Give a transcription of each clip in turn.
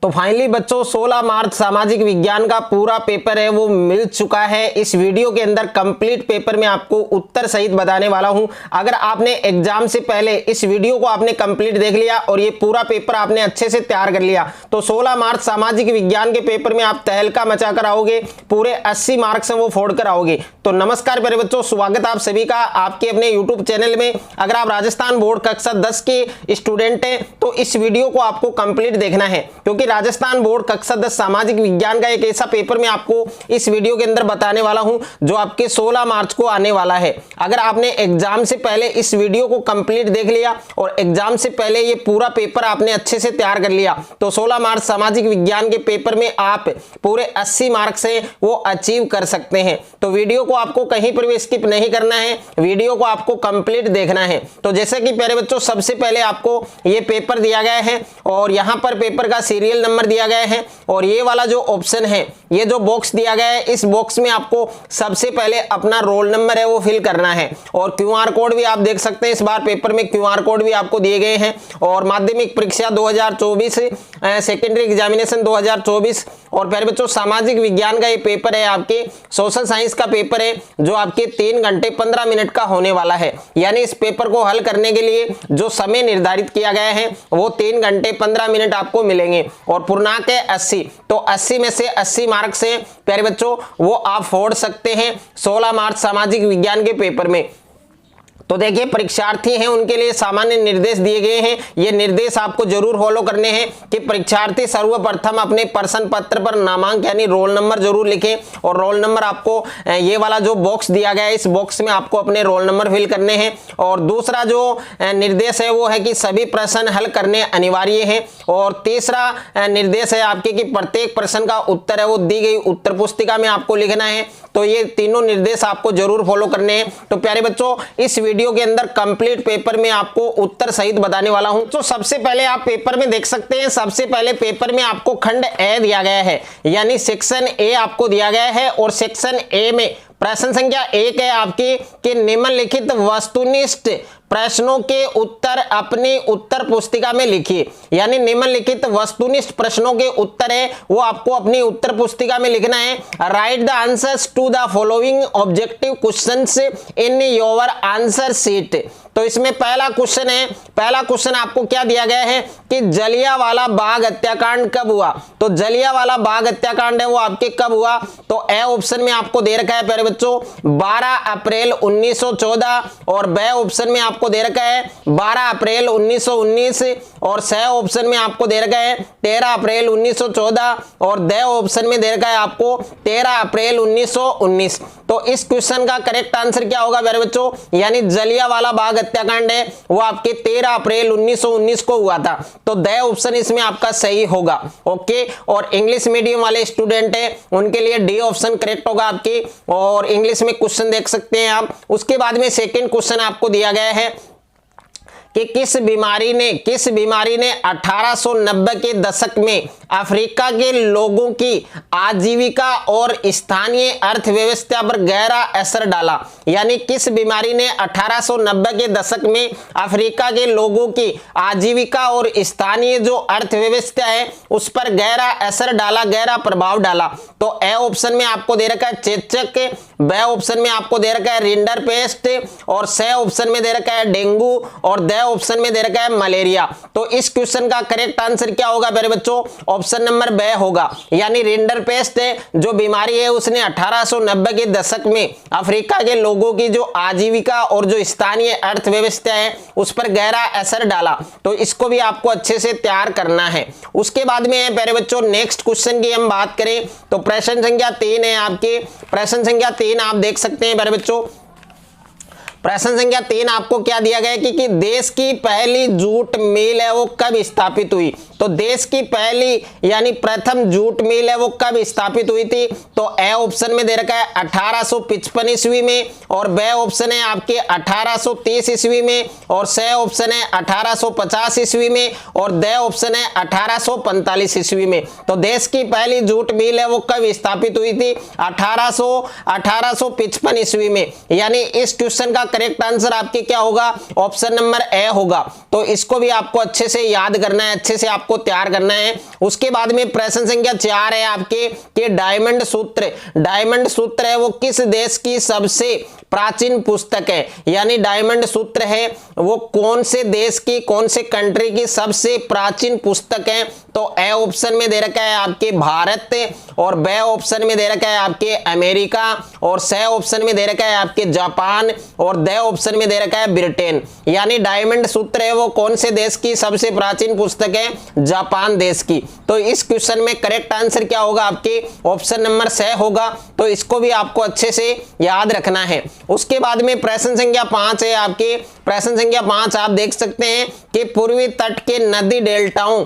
तो फाइनली बच्चों 16 मार्च सामाजिक विज्ञान का पूरा पेपर है वो मिल चुका है। इस वीडियो के अंदर कंप्लीट पेपर में आपको उत्तर सहित बताने वाला हूं। अगर आपने एग्जाम से पहले इस वीडियो को आपने कंप्लीट देख लिया और ये पूरा पेपर आपने अच्छे से तैयार कर लिया तो 16 मार्च सामाजिक विज्ञान के पेपर में आप तहलका मचा कर आओगे, पूरे 80 मार्क्स हैं वो फोड़ कर आओगे। तो नमस्कार प्यारे बच्चों, स्वागत आप सभी का आपके अपने यूट्यूब चैनल में। अगर आप राजस्थान बोर्ड कक्षा 10 के स्टूडेंट हैं तो इस वीडियो को आपको कंप्लीट देखना है, क्योंकि राजस्थान बोर्ड कक्षा 10 सामाजिक विज्ञान का एक ऐसा पेपर मैं आपको इस वीडियो के अंदर बताने वाला हूं जो आपके 16 मार्च को आने वाला है। अगर आपने एग्जाम से पहले इस वीडियो को कंप्लीट देख लिया और एग्जाम से पहले ये पूरा पेपर आपने अच्छे से तैयार कर लिया तो 16 मार्च सामाजिक विज्ञान के पेपर में आप पूरे 80 मार्क्स से वो अचीव कर सकते हैं। तो वीडियो को आपको कहीं पर भी स्किप नहीं करना है, वीडियो को आपको कंप्लीट देखना है। तो जैसे कि प्यारे बच्चों सबसे पहले आपको ये पेपर दिया गया है और यहां पर पेपर का सीरियल नंबर दिया गया है और ये वाला जो ऑप्शन है, ये जो बॉक्स दिया गया है, इस बॉक्स में आपको सबसे पहले अपना रोल नंबर है वो फिल करना है। और क्यूआर कोड भी आप देख सकते हैं, इस बार पेपर में क्यूआर कोड भी आपको दिए गए हैं। और माध्यमिक परीक्षा 2024, सेकेंडरी एग्जामिनेशन 2024 और प्यारे बच्चों सामाजिक विज्ञान का ये पेपर है, आपके सोशल साइंस का पेपर है जो आपके 3 घंटे 15 मिनट का होने वाला है। यानी इस पेपर को हल करने के लिए जो समय निर्धारित किया गया है वो 3 घंटे 15 मिनट आपको मिलेंगे और पूर्णांक है 80। तो 80 में से 80 मार्क्स से प्यारे बच्चों वो आप फोड़ सकते हैं 16 मार्च सामाजिक विज्ञान के पेपर में। तो देखिए परीक्षार्थी हैं उनके लिए सामान्य निर्देश दिए गए हैं। ये निर्देश आपको जरूर फॉलो करने हैं कि परीक्षार्थी सर्वप्रथम अपने प्रश्न पत्र पर नामांक यानी रोल नंबर जरूर लिखें और रोल नंबर आपको ये वाला जो बॉक्स दिया गया है इस बॉक्स में आपको अपने रोल नंबर फिल करने हैं। और दूसरा जो निर्देश है वो है कि सभी प्रश्न हल करने अनिवार्य हैं। और तीसरा निर्देश है आपके कि प्रत्येक प्रश्न का उत्तर है वो दी गई उत्तर पुस्तिका में आपको लिखना है। तो ये तीनों निर्देश आपको जरूर फॉलो करने हैं। तो प्यारे बच्चों इस वीडियो के अंदर कंप्लीट पेपर में आपको उत्तर सहित बताने वाला हूं। तो सबसे पहले आप पेपर में देख सकते हैं, सबसे पहले पेपर में आपको खंड ए दिया गया है, यानी सेक्शन ए आपको दिया गया है। और सेक्शन ए में प्रश्न संख्या 1 है आपकी कि निम्नलिखित वस्तुनिष्ठ प्रश्नों के उत्तर अपनी उत्तर पुस्तिका में लिखिए। यानी निम्नलिखित वस्तुनिष्ठ प्रश्नों के उत्तर है वो आपको अपनी उत्तर पुस्तिका में लिखना है। Write the answers to the following objective questions in your answer sheet. तो इसमें पहला क्वेश्चन है, पहला क्वेश्चन आपको क्या दिया गया है कि जलियांवाला बाग हत्याकांड कब हुआ। तो जलियांवाला बाग हत्याकांड है वो आपके कब हुआ। तो ए ऑप्शन में आपको दे रखा है प्यारे बच्चों 12 अप्रैल 1914 और बी ऑप्शन में आपको दे रखा है 12 अप्रैल 1919 और सी ऑप्शन में आपको दे रखा है 13 अप्रैल 1914 और डी ऑप्शन में दे रखा है आपको 13 अप्रैल 1919। तो इस क्वेश्चन का करेक्ट आंसर क्या होगा प्यारे बच्चों, यानी जलियांवाला बाग हत्याकांड है वो आपके 13 अप्रैल 1919 को हुआ था। तो द ऑप्शन इसमें आपका सही होगा। ओके, और इंग्लिश मीडियम वाले स्टूडेंट है उनके लिए डी ऑप्शन करेक्ट होगा आपके। और इंग्लिश में क्वेश्चन देख सकते हैं आप। उसके बाद में सेकंड क्वेश्चन आपको दिया गया है कि किस बीमारी ने 1890 के दशक में अफ्रीका के लोगों की आजीविका और स्थानीय अर्थव्यवस्था पर गहरा असर डाला। यानी किस बीमारी ने 1890 के दशक में अफ्रीका के लोगों की आजीविका और स्थानीय जो अर्थव्यवस्था है उस पर गहरा असर डाला, गहरा प्रभाव डाला। तो ए ऑप्शन में आपको दे रखा है चेचक, बी ऑप्शन में आपको दे रखा है रिंडरपेस्ट और सी ऑप्शन में दे रखा है डेंगू और द ऑप्शन में दे रखा है मलेरिया। तो इस क्वेश्चन का करेक्ट आंसर क्या होगा मेरे बच्चों, ऑप्शन नंबर बी होगा। यानी रिंडरपेस्ट जो बीमारी है उसने 1890 के दशक में अफ्रीका के लोगों की जो आजीविका और जो स्थानीय अर्थव्यवस्था है उस पर गहरा असर डाला। तो इसको भी आपको अच्छे से तैयार करना है। उसके बाद में प्यारे बच्चों नेक्स्ट क्वेश्चन की हम बात करें तो प्रश्न संख्या 3 है आपके। प्रश्न संख्या 3 आप देख सकते हैं प्यारे बच्चों। प्रश्न संख्या 3 आपको क्या दिया गया है कि देश की पहली जूट मिल है वो कब स्थापित हुई। तो देश की पहली यानी प्रथम जूट मिल है वो कब स्थापित हुई थी। तो ए ऑप्शन में दे रखा है 1855 ईस्वी में और बी ऑप्शन है आपके 1830 ईस्वी में और सी ऑप्शन है 1850 ईस्वी में और द ऑप्शन है 1845 ईस्वी में। तो देश की पहली जूट मिल है वो कब स्थापित हुई थी 1855 ईस्वी में। यानी इस क्वेश्चन का करेक्ट आंसर आपके क्या होगा, ऑप्शन नंबर ए होगा। तो इसको भी आपको अच्छे से याद करना है, अच्छे से आपको तैयार करना है। उसके बाद में प्रश्न संख्या 4 है आपके कि डायमंड सूत्र, डायमंड सूत्र है वो किस देश की सबसे प्राचीन पुस्तक है, यानी डायमंड सूत्र है वो कौन से देश की, कौन से कंट्री की सबसे प्राचीन पुस्तक है। तो ए ऑप्शन में दे रखा है आपके भारत, और बी ऑप्शन में दे रखा है आपके अमेरिका, और सी ऑप्शन में दे रखा है आपके जापान, और डी ऑप्शन में दे रखा है ब्रिटेन। यानी डायमंड सूत्र है वो कौन से देश की सबसे प्राचीन पुस्तक है, जापान देश की। तो इस क्वेश्चन में करेक्ट आंसर क्या होगा आपके, ऑप्शन नंबर सी होगा। तो इसको भी आपको अच्छे से याद रखना है। उसके बाद में प्रश्न संख्या 5 है आपके, प्रश्न संख्या 5 आप देख सकते हैं कि पूर्वी तट के नदी डेल्टाओं,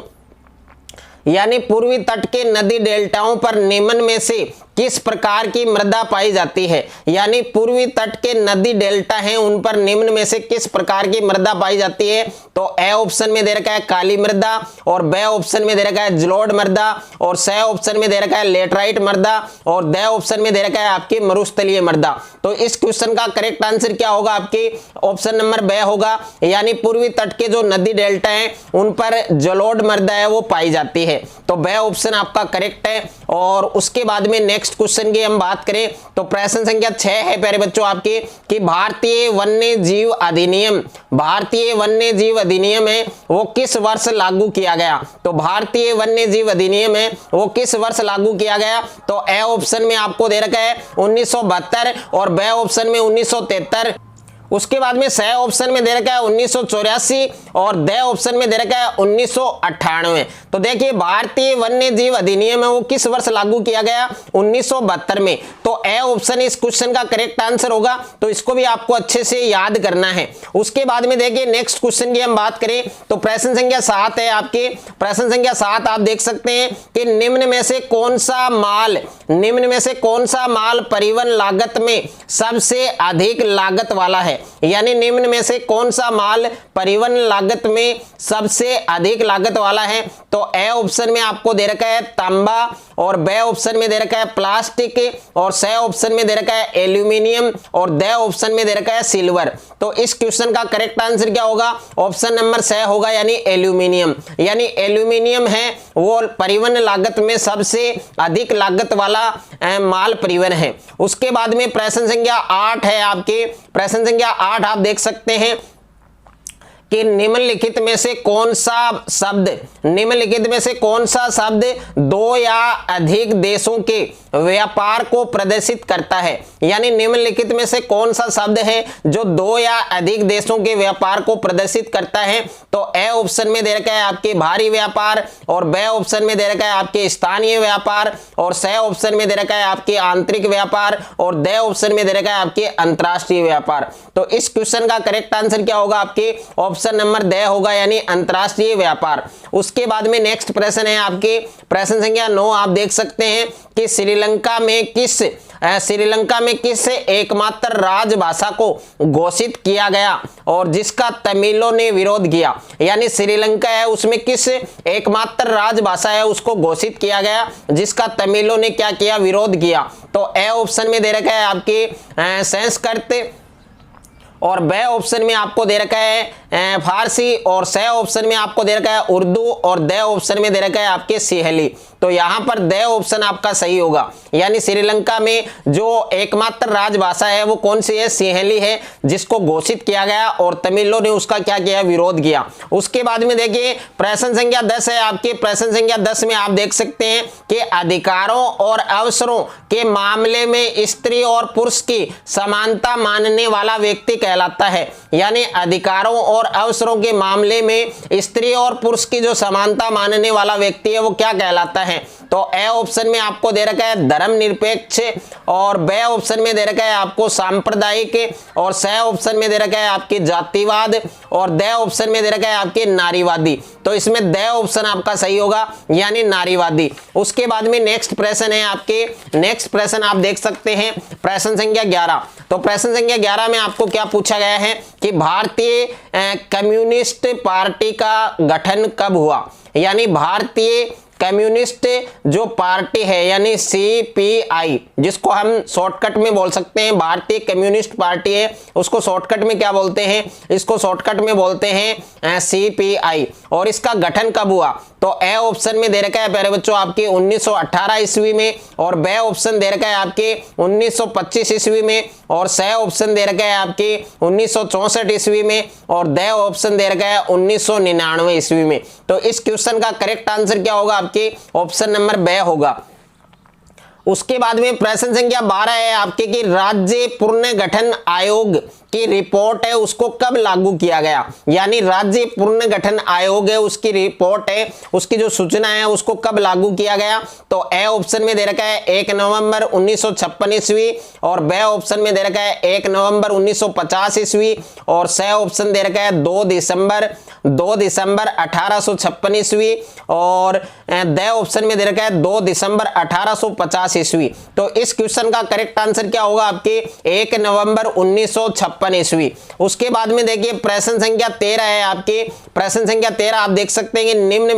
यानी पूर्वी तट के नदी डेल्टाओं पर निम्न में से किस प्रकार की मृदा पाई जाती है, यानी पूर्वी तट के नदी डेल्टा हैं उन पर निम्न में से किस प्रकार की मृदा पाई जाती है। तो ए ऑप्शन में दे रखा है काली मृदा, और बी ऑप्शन में दे रखा है जलोढ़ मृदा, और सी ऑप्शन में दे रखा है लेटराइट मृदा, और डी ऑप्शन में दे रखा है आपकी मरुस्थलीय मृदा। तो इस क्वेश्चन का करेक्ट आंसर क्या होगा आपके, ऑप्शन नंबर बी होगा। यानी पूर्वी तट के जो नदी डेल्टा हैं उन पर जलोढ़ मृदा है वो पाई जाती है। तो बी ऑप्शन आपका करेक्ट है। और उसके बाद में नेक्स्ट क्वेश्चन की हम बात करें तो प्रश्न संख्या 6 है प्यारे बच्चों आपके कि भारतीय वन्य जीव अधिनियम, भारतीय वन्य जीव अधिनियम है वो किस वर्ष लागू किया गया। तो भारतीय वन्य जीव अधिनियम है वो किस वर्ष लागू किया गया। तो ए ऑप्शन में आपको दे रखा है 1972, और बी ऑप्शन में 1973। उसके बाद में सी ऑप्शन में दे रखा है 1984, और डी ऑप्शन में दे रखा है 1998। तो देखिए भारतीय वन्य जीव अधिनियम है वो किस वर्ष लागू किया गया, 1972 में। तो ए ऑप्शन इस क्वेश्चन का करेक्ट आंसर होगा। तो इसको भी आपको अच्छे से याद करना है। उसके बाद में देखिए नेक्स्ट क्वेश्चन की हम बात करें तो प्रश्न संख्या 7 है आपके, प्रश्न संख्या 7 आप देख सकते हैं कि निम्न में से कौन सा माल, निम्न में से कौन सा माल परिवहन लागत में सबसे अधिक लागत वाला है, यानी निम्न में से कौन सा माल परिवहन लागत में सबसे अधिक लागत वाला है। तो ए ऑप्शन में आपको दे रखा है तांबा, और बी ऑप्शन में दे रखा है प्लास्टिक, और सी ऑप्शन में दे रखा है एल्यूमिनियम, और डी ऑप्शन में दे रखा है सिल्वर। तो इस क्वेश्चन का करेक्ट आंसर क्या होगा, ऑप्शन नंबर सी होगा, यानी एल्यूमिनियम। यानी एल्यूमिनियम है वो परिवहन लागत में सबसे अधिक लागत वाला माल परिवहन है। उसके बाद में प्रश्न संख्या 8 है आपके, प्रश्न संख्या 8 आप देख सकते हैं कि निम्नलिखित में से कौन सा शब्द, निम्नलिखित में से कौन सा शब्द दो या अधिक देशों के व्यापार को प्रदर्शित करता है, यानी निम्नलिखित में से कौन सा शब्द है जो दो या अधिक देशों के व्यापार को प्रदर्शित करता है। तो ए ऑप्शन में दे रखा है आपके भारी व्यापार, और बी ऑप्शन में दे रखा है आपके स्थानीय व्यापार, और सी ऑप्शन में दे रखा है आपके आंतरिक व्यापार, और डी ऑप्शन में दे रखा है आपके अंतरराष्ट्रीय व्यापार। तो इस क्वेश्चन का करेक्ट आंसर क्या होगा आपके, ऑप्शन नंबर डी होगा, यानी अंतरराष्ट्रीय व्यापार। उसके बाद में नेक्स्ट प्रश्न है आपके, प्रश्न संख्या 9 आप देख सकते हैं कि श्रीलंका में किस एकमात्र राजभाषा को घोषित किया गया और जिसका तमिलों ने विरोध किया, यानी श्रीलंका है उसमें किस एकमात्र राजभाषा है उसको घोषित किया गया जिसका तमिलों ने क्या किया, विरोध किया। तो ए ऑप्शन में दे रखा है आपके संस्कृत, और बी ऑप्शन में आपको दे रखा है फारसी, और सी ऑप्शन में आपको दे रखा है उर्दू, और डी ऑप्शन में दे रखा है आपके सिहली। तो यहां पर डी ऑप्शन आपका सही होगा, यानी श्रीलंका में जो एकमात्र राजभाषा है वो कौन सी है, सिहली है, जिसको घोषित किया गया और तमिलों ने उसका क्या किया, विरोध किया। उसके बाद में देखिए प्रश्न संख्या 10 है आपके, प्रश्न संख्या 10 में आप देख सकते हैं कि अधिकारों और अवसरों के मामले में स्त्री और पुरुष की समानता मानने वाला व्यक्ति कहलाता है, यानी अधिकारों और अवसरों के मामले में स्त्री और पुरुष की जो समानता मानने वाला व्यक्ति है वो क्या कहलाता है। तो ए ऑप्शन में आपको दे रखा है धर्मनिरपेक्ष, और बी ऑप्शन में दे रखा है आपको सांप्रदायिक, और सी ऑप्शन में दे रखा है आपके जातिवाद, और डी ऑप्शन में दे रखा है आपके नारीवादी। तो इसमें डी ऑप्शन आपका सही होगा, यानी नारीवादी। उसके बाद में नेक्स्ट प्रश्न है आपके, नेक्स्ट प्रश्न आप देख सकते हैं प्रश्न संख्या 11। तो प्रश्न संख्या 11 में आपको क्या पूछा गया है कि भारतीय कम्युनिस्ट पार्टी का गठन कब हुआ, यानी भारतीय कम्युनिस्ट जो पार्टी है यानी CPI, जिसको हम शॉर्टकट में बोल सकते हैं भारतीय कम्युनिस्ट पार्टी है, उसको शॉर्टकट में क्या बोलते हैं, इसको शॉर्टकट में बोलते हैं CPI। और इसका गठन कब हुआ, तो ए ऑप्शन में दे रखा है प्यारे बच्चों आपके 1918 ईस्वी में, और बे ऑप्शन दे रखा है आपके 1925 ईस्वी में, और स ऑप्शन दे रखा है आपके 1964 ईस्वी में, और द ऑप्शन दे रखा है 1999 ईस्वी में। तो इस क्वेश्चन का करेक्ट आंसर क्या होगा, आपके ऑप्शन नंबर बे होगा। उसके बाद में प्रश्न संख्या 12 है आपके कि राज्य पुनर्गठन आयोग की रिपोर्ट है उसको कब लागू किया गया, यानी राज्य पुनर्गठन आयोग है उसकी रिपोर्ट है, उसकी जो सूचना है उसको कब लागू किया गया, तो ए ऑप्शन में दे रखा है 1 नवंबर 1956 ईस्वी, और बे ऑप्शन में दे रखा है 1 नवंबर 1950 ईस्वी, और स ऑप्शन दे रखा है 2 दिसंबर 1856 ईस्वी, और द ऑप्शन में दे रखा है 2 दिसंबर 1850 ईस्वी। तो इस क्वेश्चन का करेक्ट आंसर क्या होगा, आपके 1 नवंबर 1956 ईस्वी। उसके बाद में देखिए प्रश्न संख्या 13 है आपके, प्रश्न संख्या 13 आप देख सकते हैं कि निम्न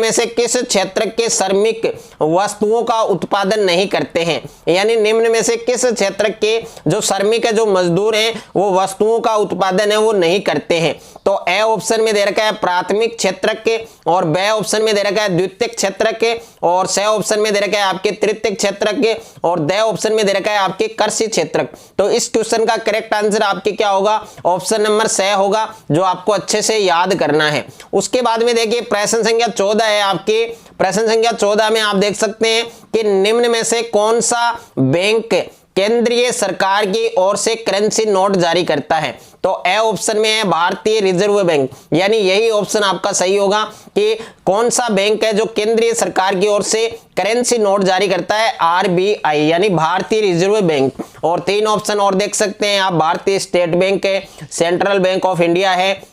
में से किस क्षेत्र के श्रमिक वस्तुओं का उत्पादन नहीं करते हैं, यानी निम्न में से किस क्षेत्र के जो श्रमिक है, जो मजदूर हैं, वो वस्तुओं का उत्पादन है वो नहीं करते हैं। तो ए ऑप्शन में दे रखा है प्राथमिक क्षेत्र के, और बे ऑप्शन में दे रखा है द्वितीयक क्षेत्र के, और स ऑप्शन में दे रखा है आपके तृतीयक क्षेत्र के, और द ऑप्शन में दे रखा है आपके कृषि क्षेत्र। तो इस क्वेश्चन का करेक्ट आंसर आपके क्या होगा, ऑप्शन नंबर स होगा, जो आपको अच्छे से याद करना है। उसके बाद में देखिए प्रश्न संख्या 14 है आपके, प्रश्न संख्या 14 में आप देख सकते हैं कि निम्न में से कौन सा बैंक केंद्रीय सरकार की ओर से करेंसी नोट जारी करता है, तो ए ऑप्शन में है भारतीय रिजर्व बैंक, यानी यही ऑप्शन आपका सही होगा कि कौन सा बैंक है जो केंद्रीय सरकार की ओर से करेंसी नोट जारी करता है, RBI यानी भारतीय रिजर्व बैंक। और 3 ऑप्शन और देख सकते हैं आप, भारतीय स्टेट बैंक है, सेंट्रल बैंक ऑफ इंडिया है,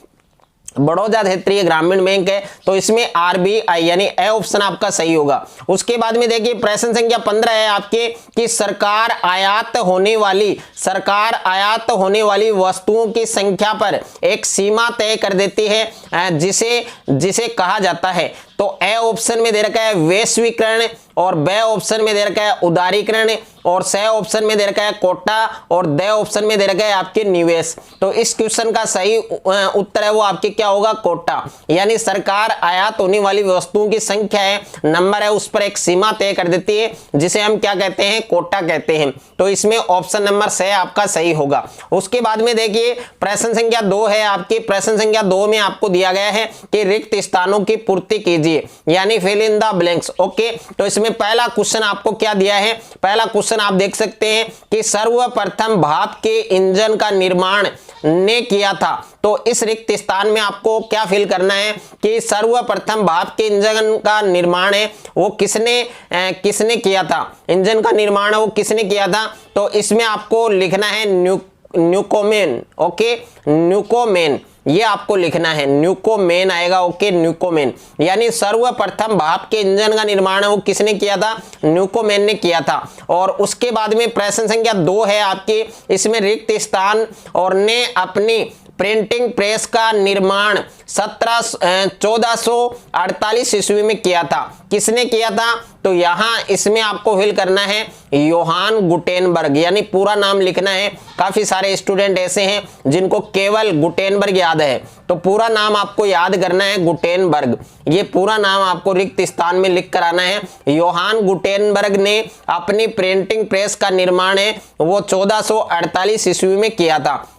बड़ौदा क्षेत्रीय ग्रामीण बैंक है, तो इसमें RBI यानी ए ऑप्शन आपका सही होगा। उसके बाद में देखिए प्रश्न संख्या 15 है आपके कि सरकार आयात होने वाली वस्तुओं की संख्या पर एक सीमा तय कर देती है जिसे कहा जाता है, तो ए ऑप्शन में दे रखा है वैश्वीकरण, और बे ऑप्शन में दे रखा है उदारीकरण, और स ऑप्शन में दे रखा है कोटा, और द ऑप्शन में दे रखा है आपके निवेश। तो इस क्वेश्चन का सही उत्तर है वो आपके क्या होगा, कोटा, यानी सरकार आयात होने वाली वस्तुओं की संख्या है, नंबर है, उस पर एक सीमा तय कर देती है, जिसे हम क्या कहते हैं, कोटा कहते हैं। तो इसमें ऑप्शन नंबर स आपका सही होगा। उसके बाद में देखिए प्रश्न संख्या 2 है आपके, प्रश्न संख्या 2 में आपको दिया गया है कि रिक्त स्थानों की पूर्ति कीजिए, यानी fill in the blanks. Okay, तो इसमें पहला क्वेश्चन आपको क्या दिया है, पहला क्वेश्चन आप देख सकते हैं कि सर्वप्रथम भाप के इंजन का निर्माण ने किया था, तो इस रिक्त स्थान में आपको क्या फिल करना है कि सर्वप्रथम भाप के इंजन का निर्माण है वो किसने किया था, इंजन का निर्माण है वो किसने किया था, तो इसमें आपको लिखना है न्यूकोमेन। ओके, न्यूकोमेन ये आपको लिखना है, न्यूकोमेन आएगा। ओके, न्यूकोमेन यानी सर्वप्रथम भाप के इंजन का निर्माण है वो किसने किया था, न्यूकोमेन ने किया था। और उसके बाद में प्रश्न संख्या 2 है आपके, इसमें रिक्त स्थान और ने अपनी प्रिंटिंग प्रेस का निर्माण 1448 ईस्वी में किया था, किसने किया था, तो यहां इसमें आपको फिल करना है योहान गुटेनबर्ग, यानी पूरा नाम लिखना है। काफी सारे स्टूडेंट ऐसे हैं जिनको केवल गुटेनबर्ग याद है, तो पूरा नाम आपको याद करना है गुटेनबर्ग, ये पूरा नाम आपको रिक्त स्थान में लिख कर आना है। योहान गुटेनबर्ग ने अपनी प्रिंटिंग प्रेस का निर्माण है वो 1448 ईस्वी में किया था।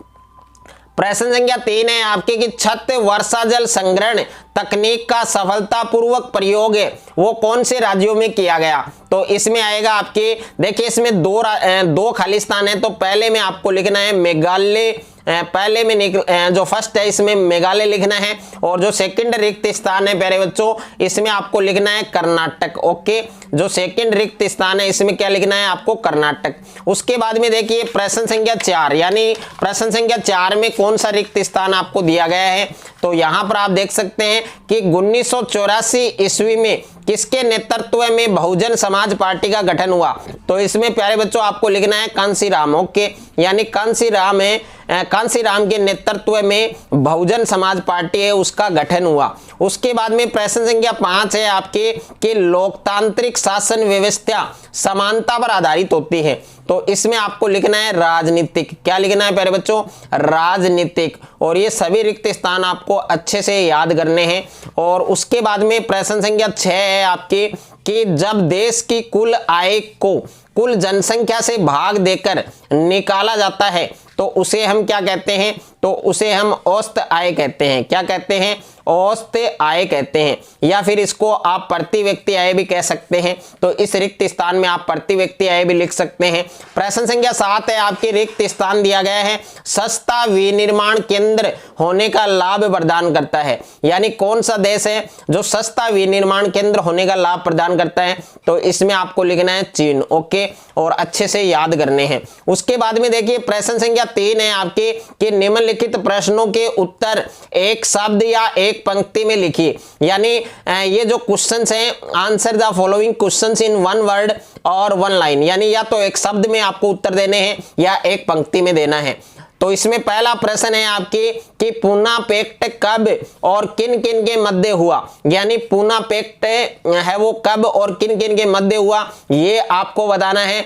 प्रश्न संख्या 3 है आपके कि छत वर्षा जल संग्रहण तकनीक का सफलतापूर्वक प्रयोग है वो कौन से राज्यों में किया गया, तो इसमें आएगा आपके, देखिए इसमें दो खालिस्तान है, तो पहले में आपको लिखना है मेघालय, पहले में जो फर्स्ट है इसमें मेघालय लिखना है, और जो सेकंड रिक्त स्थान है प्यारे बच्चों इसमें आपको लिखना है कर्नाटक। ओके, जो सेकंड रिक्त स्थान है इसमें क्या लिखना है आपको, कर्नाटक। उसके बाद में देखिए प्रश्न संख्या 4, यानी प्रश्न संख्या 4 में कौन सा रिक्त स्थान आपको दिया गया है, तो यहां पर आप देख सकते हैं कि 1984 ईस्वी में किसके नेतृत्व में बहुजन समाज पार्टी का गठन हुआ, तो इसमें प्यारे बच्चों आपको लिखना है कांसीराम। ओके, यानी कांसीराम है कांशीराम के नेतृत्व में बहुजन समाज पार्टी है उसका गठन हुआ। उसके बाद में प्रश्न संख्या 5 है आपके कि लोकतांत्रिक शासन व्यवस्था समानता पर आधारित होती है। तो इसमें आपको लिखना है राजनीतिक। क्या लिखना है प्यारे बच्चों? राजनीतिक। और ये सभी रिक्त स्थान आपको अच्छे से याद करने हैं। और उसके बाद में प्रश्न संख्या 6 है आपके कि जब देश की कुल आय को कुल जनसंख्या से भाग देकर निकाला जाता है तो उसे हम क्या कहते हैं? तो उसे हम औसत आय कहते हैं। क्या कहते हैं? औसत आय कहते हैं, या फिर इसको आप प्रति व्यक्ति आय भी कह सकते हैं। तो इस रिक्त स्थान में आप प्रति व्यक्ति आय भी लिख सकते हैं। प्रश्न संख्या 7 है आपके रिक्त स्थान दिया गया है सस्ता विनिर्माण केंद्र होने का लाभ प्रदान करता है। यानी कौन सा देश है जो सस्ता विनिर्माण केंद्र होने का लाभ प्रदान करता है? तो इसमें आपको लिखना है चीन। ओके, और अच्छे से याद करने हैं। उसके बाद में देखिए प्रश्न संख्या 3 है आपके कि निम्नलिखित प्रश्नों के उत्तर एक शब्द या एक पंक्ति में लिखिए। यानी ये जो क्वेश्चंस हैं, answer the following questions in one word और वन लाइन, यानी या तो एक शब्द में आपको उत्तर देने हैं या एक पंक्ति में देना है। तो इसमें पहला प्रश्न है आपके कि पूना पैक्ट कब और किन किन के मध्य हुआ? यानी पूना पैक्ट है वो कब और किन किन के मध्य हुआ, ये आपको बताना है।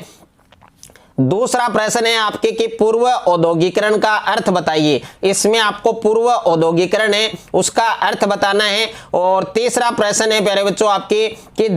दूसरा प्रश्न है आपके कि पूर्व औद्योगिकरण का अर्थ बताइए। इसमें आपको पूर्व औद्योगिकरण है उसका अर्थ बताना है। और तीसरा प्रश्न है प्यारे बच्चों आपके कि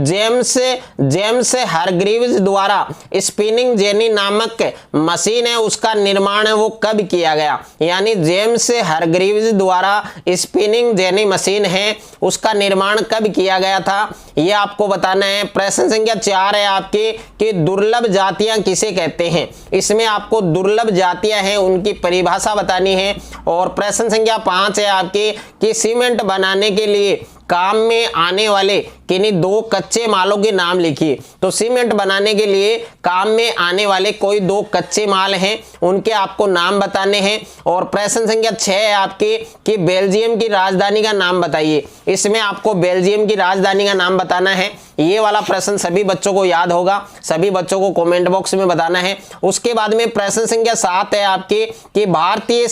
जेम्स हारग्रीव्स द्वारा स्पिनिंग जेनी नामक मशीन है उसका निर्माण है वो कब किया गया? यानी जेम्स हारग्रीव्स द्वारा स्पिनिंग जेनी मशीन है उसका निर्माण कब किया गया था, ये आपको बताना है। प्रश्न संख्या 4 है आपके कि दुर्लभ जातियां किसे कहते हैं? इसमें आपको दुर्लभ जातियां हैं उनकी परिभाषा बतानी है। और प्रश्न संख्या 5 है आपके कि सीमेंट बनाने के लिए काम में आने वाले किन्हीं 2 कच्चे मालों के नाम लिखिए। तो सीमेंट बनाने के लिए काम में आने वाले कोई 2 कच्चे माल हैं उनके आपको नाम बताने हैं। और प्रश्न संख्या 6 है आपके कि बेल्जियम की राजधानी का नाम बताइए। इसमें आपको बेल्जियम की राजधानी का नाम बताना है। ये वाला प्रश्न सभी बच्चों को याद होगा, सभी बच्चों को कमेंट बॉक्स में बताना है। उसके बाद में प्रश्न संख्या 7 है आपके कि भारतीय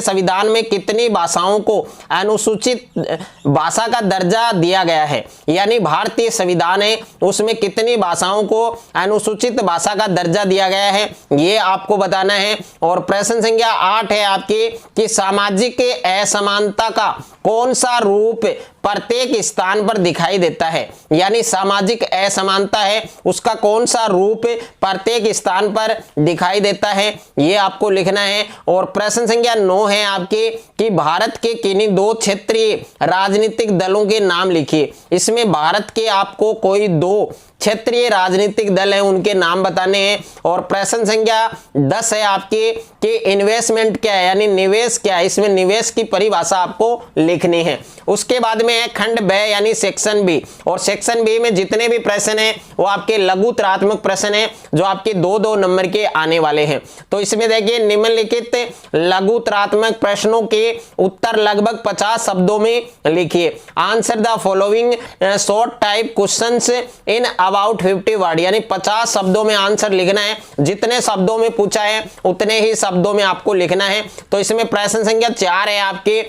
संविधान में कितनी भाषाओं को अनुसूचित भाषा का दर्जा दिया गया है? यानी भारतीय संविधान है उसमें कितनी भाषाओं को अनुसूचित भाषा का दर्जा दिया गया है, ये आपको बताना है। और प्रश्न संख्या 8 है आपके कि सामाजिक असमानता का कौन सा रूप प्रत्येक स्थान पर दिखाई देता है? यानी सामाजिक असमानता है उसका कौन सा रूप प्रत्येक स्थान पर दिखाई देता है, ये आपको लिखना है। और प्रश्न संख्या 9 है आपके कि भारत के किन्हीं 2 क्षेत्रीय राजनीतिक दलों के नाम लिखिए। इसमें भारत के आपको कोई 2 क्षेत्रीय राजनीतिक दल हैं उनके नाम बताने हैं। और प्रश्न संख्या 10 है आपके कि इन्वेस्टमेंट क्या है, यानी निवेश क्या है? इसमें निवेश की परिभाषा आपको लिखनी है। उसके बाद में है खंड ब यानी सेक्शन बी। और सेक्शन बी में जितने भी प्रश्न हैं वो आपके लघुतरात्मक प्रश्न हैं जो आपके 2-2 नंबर के आने वाले हैं। तो इसमें देखिए निम्नलिखित लघुतरात्मक प्रश्नों के उत्तर लगभग 50 शब्दों में लिखिए। Answer the following short type questions in about 50 word, यानी 50 शब्दों में आंसर लिखना है। जितने शब्दों में पूछा है उतने ही शब्दों में आपको लिखना है। तो इसमें प्रश्न संख्या 4 है आपके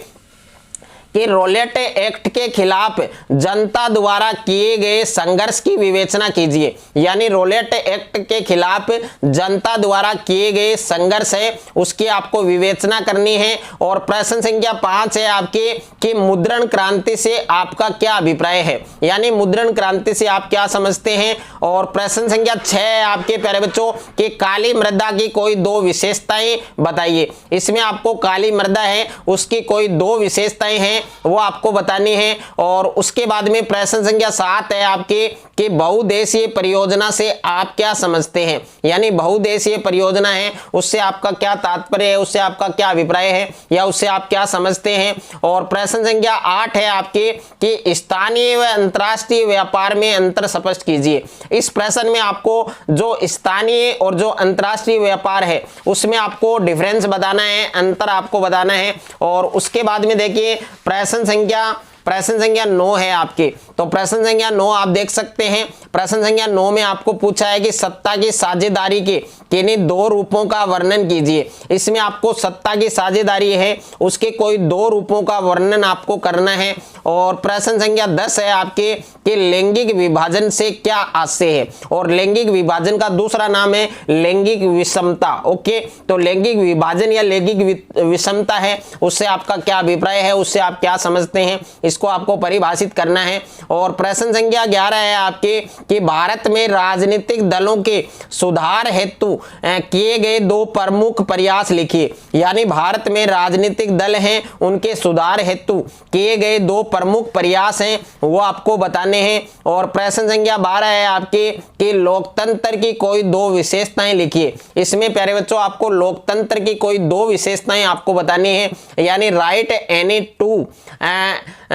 कि रोलेट एक्ट के खिलाफ जनता द्वारा किए गए संघर्ष की विवेचना कीजिए। यानी रोलेट एक्ट के खिलाफ जनता द्वारा किए गए संघर्ष है उसकी आपको विवेचना करनी है। और प्रश्न संख्या 5 है आपके कि मुद्रण क्रांति से आपका क्या अभिप्राय है? यानी मुद्रण क्रांति से आप क्या समझते हैं? और प्रश्न संख्या 6 है आपके प्यारे बच्चों कि काली मृदा की कोई 2 विशेषताएं बताइए। इसमें आपको काली मृदा है उसकी कोई 2 विशेषताएं हैं वो आपको बतानी है। और उसके बाद में प्रश्न संख्या 7 है आपके कि बहुउद्देशीय परियोजना से आप क्या समझते हैं? यानी बहुउद्देशीय परियोजना है उससे आपका क्या तात्पर्य है, उससे आपका क्या अभिप्राय है या उससे आप क्या समझते हैं? और प्रश्न संख्या 8 है आपके कि स्थानीय व अंतर्राष्ट्रीय व्यापार में अंतर स्पष्ट कीजिए। इस प्रश्न में आपको जो स्थानीय और जो अंतर्राष्ट्रीय व्यापार है उसमें आपको डिफरेंस बताना है, अंतर आपको बताना है। और उसके बाद में देखिए प्रश्न संख्या प्रश्न संख्या 9 है आपके। तो प्रश्न संख्या 9 आप देख सकते हैं। प्रश्न संख्या 9 में आपको पूछा है कि सत्ता की साझेदारी के किन्हीं दो रूपों का वर्णन कीजिए। इसमें आपको सत्ता की साझेदारी है उसके कोई दो रूपों का वर्णन आपको करना है। और प्रश्न संख्या 10 है आपके कि लैंगिक विभाजन से क्या आशय है, और लैंगिक विभाजन का दूसरा नाम है लैंगिक विषमता। ओके, तो लैंगिक विभाजन या लैंगिक विषमता है उससे आपका क्या अभिप्राय है, उससे आप क्या समझते हैं, इसको आपको परिभाषित करना है। और प्रश्न संख्या 11 है आपके कि भारत में राजनीतिक दलों के सुधार हेतु किए गए दो प्रमुख प्रयास लिखिए। यानी भारत में राजनीतिक दल हैं उनके सुधार हेतु किए गए दो प्रमुख प्रयास हैं वो आपको बताने हैं। और प्रश्न संख्या 12 है आपके कि लोकतंत्र की कोई दो विशेषताएं लिखिए। इसमें प्यारे बच्चों आपको लोकतंत्र की कोई दो विशेषताएं आपको बतानी है, यानी राइट एनी टू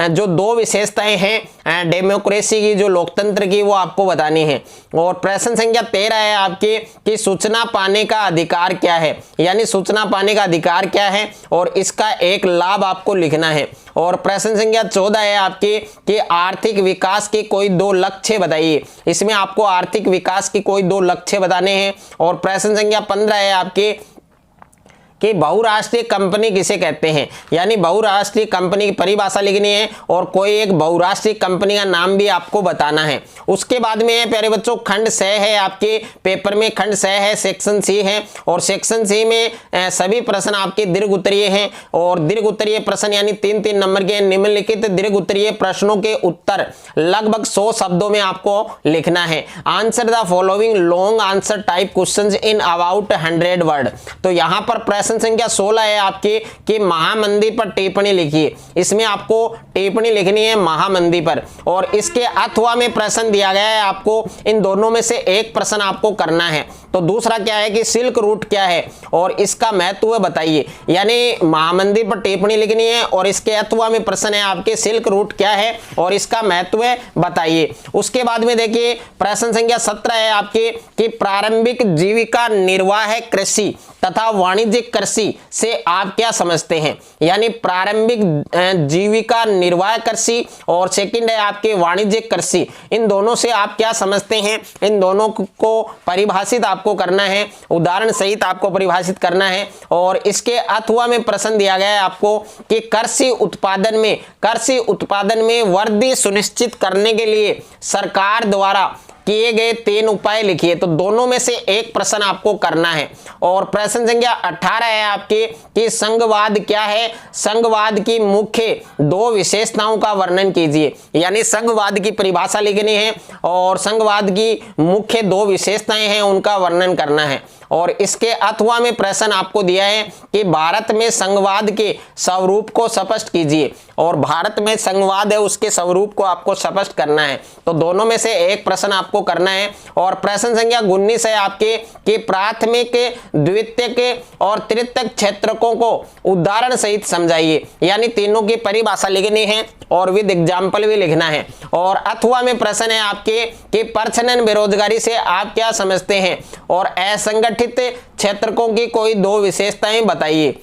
जो दो विशेषताएं हैं डेमोक्रेसी की, जो लोकतंत्र की, वो आपको बतानी है। और प्रश्न संख्या 13 है आपके कि सूचना पाने का अधिकार क्या है, यानी सूचना पाने का अधिकार क्या है और इसका एक लाभ आपको लिखना है। और प्रश्न संख्या 14 है आपके कि आर्थिक विकास के कोई दो लक्ष्य बताइए। इसमें आपको आर्थिक विकास के कोई दो लक्ष्य बताने हैं। और प्रश्न संख्या 15 है आपके कि बहुराष्ट्रीय कंपनी किसे कहते हैं, यानी बहुराष्ट्रीय कंपनी की परिभाषा लिखनी है और कोई एक बहुराष्ट्रीय कंपनी का नाम भी आपको बताना है। उसके बाद में है प्यारे बच्चों खंड 6 है आपके पेपर में, खंड 6 है, सेक्शन सी है। और सेक्शन सी में सभी प्रश्न आपके दीर्घ उत्तरीय हैं। और दीर्घ उत्तरीय प्रश्न यानी 3-3 नंबर के निम्नलिखित दीर्घ उत्तरीय प्रश्नों के उत्तर लगभग 100 शब्दों में आपको लिखना है। Answer the following long answer type questions in about 100 word. तो यहाँ पर प्रश्न संख्या 16 है आपके कि महामंदी पर टिप्पणी लिखिए। इसमें आपको टिप्पणी लिखनी है महामंदी पर। और इसके अथवा में प्रश्न दिया गया है आपको, इन दोनों में से एक प्रश्न आपको करना है। तो दूसरा क्या है कि सिल्क रूट क्या है और इसका महत्व बताइए, यानी महामंदी पर टिप्पणी लिखनी है और इसके अथवा में प्रश्न है आपके सिल्क रूट क्या है और इसका महत्व बताइए। उसके बाद में देखिए प्रश्न संख्या 17 है आपके कि प्रारंभिक जीविका निर्वाह कृषि तथा वाणिज्यिक कृषि से आप क्या समझते हैं, यानी प्रारंभिक जीविका निर्वाह कृषि और सेकंड है आपके वाणिज्यिक कृषि, इन दोनों से आप क्या समझते हैं, इन दोनों को परिभाषित आपको करना है, उदाहरण सहित आपको परिभाषित करना है। और इसके अथवा में प्रश्न दिया गया है आपको कि कृषि उत्पादन में वृद्धि सुनिश्चित करने के लिए सरकार द्वारा किए गए 3 उपाय लिखिए। तो दोनों में से एक प्रश्न आपको करना है। और प्रश्न संख्या 18 है आपके कि संघवाद क्या है, संघवाद की मुख्य 2 विशेषताओं का वर्णन कीजिए, यानी संघवाद की परिभाषा लिखनी है और संघवाद की मुख्य 2 विशेषताएं हैं उनका वर्णन करना है। और इसके अथवा में प्रश्न आपको दिया है कि भारत में संघवाद के स्वरूप को स्पष्ट कीजिए, और भारत में संघवाद है उसके स्वरूप को आपको स्पष्ट करना है। तो दोनों में से एक प्रश्न आपको करना है। और प्रश्न संख्या 19 है आपके कि प्राथमिक, द्वितीयक और तृतीयक क्षेत्रकों को उदाहरण सहित समझाइए, यानी तीनों की परिभाषा लिखनी है और विद एग्जाम्पल भी लिखना है। और अथवा में प्रश्न है आपके कि प्रच्छन्न बेरोजगारी से आप क्या समझते हैं और असंगठित क्षेत्रकों की कोई 2 विशेषताएं बताइए।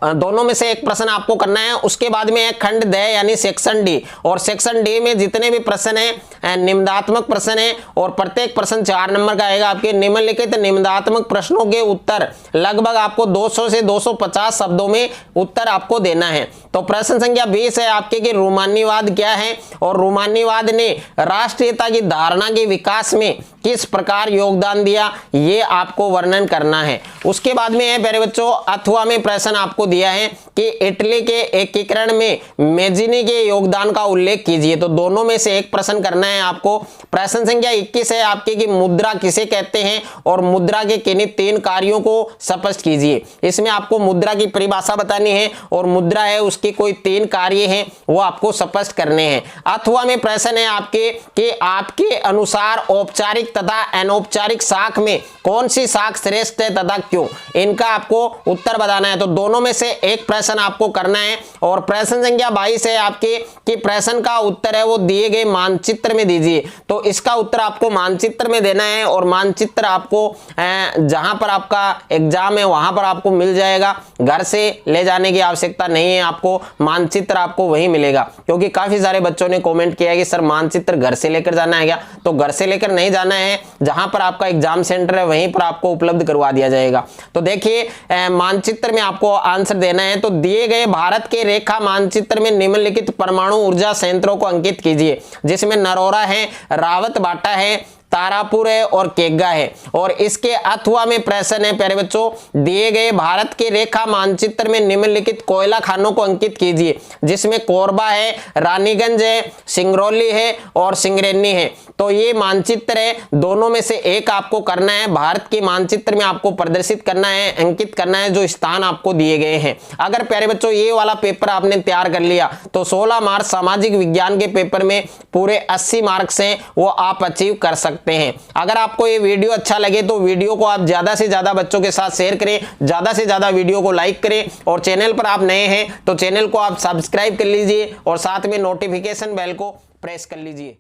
दोनों में से एक प्रश्न आपको करना है। उसके बाद में है खंड द यानी सेक्शन डी, और सेक्शन डी में जितने भी प्रश्न हैं निम्नात्मक प्रश्न है और प्रत्येक प्रश्न 4 नंबर का आएगा। आपके निम्नलिखित निम्नात्मक प्रश्नों के उत्तर लगभग आपको 200 से 250 शब्दों में उत्तर आपको देना है। तो प्रश्न संख्या 20 है आपके कि रोमानिवाद क्या है और रोमानिवाद ने राष्ट्रीयता की धारणा के विकास में किस प्रकार योगदान दिया, ये आपको वर्णन करना है। उसके बाद में है प्यारे बच्चों अथवा में प्रश्न आपको दिया है कि इटली के एकीकरण में मेजिनी के योगदान का उल्लेख कीजिए। तो दोनों में से एक प्रश्न करना है आपको। प्रश्न संख्या 21 है आपके कि मुद्रा किसे कहते हैं और मुद्रा के किन्हीं 3 कार्यों को स्पष्ट कीजिए। इसमें आपको मुद्रा की परिभाषा बतानी है और मुद्रा है उसके कोई 3 कार्य हैं वो आपको स्पष्ट करने हैं। अथवा में प्रश्न है आपके कि आपके अनुसार औपचारिक तथा अनौपचारिक शाख में कौन सी शाख श्रेष्ठ है तथा क्यों, इनका आपको उत्तर बताना है। तो दोनों में से से एक प्रश्न आपको करना है और प्रश्न संख्या 22 है आपके कि प्रश्न का उत्तर है वो दिए गए मानचित्र में दीजिए। तो इसका उत्तर आपको मानचित्र में देना है और मानचित्र आपको जहां पर आपका एग्जाम है वहां पर आपको मिल जाएगा, घर से ले जाने की आवश्यकता नहीं है, आपको मानचित्र आपको वहीं मिलेगा। क्योंकि काफी सारे बच्चों ने कमेंट किया कि सर मानचित्र घर से लेकर जाना है क्या? तो घर से लेकर नहीं जाना है, जहां पर आपका एग्जाम सेंटर है वहीं पर आपको उपलब्ध करवा दिया जाएगा। तो देखिए मानचित्र में आपको आंसर देना है। तो दिए गए भारत के रेखा मानचित्र में निम्नलिखित परमाणु ऊर्जा संयंत्रों को अंकित कीजिए, जिसमें नरोरा है, रावत बाटा है, तारापुर है और केग्गा है। और इसके अथवा में प्रश्न है प्यारे बच्चों, दिए गए भारत के रेखा मानचित्र में निम्नलिखित कोयला खानों को अंकित कीजिए, जिसमें कोरबा है, रानीगंज है, सिंगरौली है और सिंगरेनी है। तो ये मानचित्र है, दोनों में से एक आपको करना है। भारत के मानचित्र में आपको प्रदर्शित करना है, अंकित करना है जो स्थान आपको दिए गए हैं। अगर प्यारे बच्चों ये वाला पेपर आपने तैयार कर लिया तो 16 मार्च सामाजिक विज्ञान के पेपर में पूरे 80 मार्क्स हैं वो आप अचीव कर सकते हैं। अगर आपको ये वीडियो अच्छा लगे तो वीडियो को आप ज्यादा से ज्यादा बच्चों के साथ शेयर करें, ज्यादा से ज्यादा वीडियो को लाइक करें और चैनल पर आप नए हैं तो चैनल को आप सब्सक्राइब कर लीजिए और साथ में नोटिफिकेशन बेल को प्रेस कर लीजिए।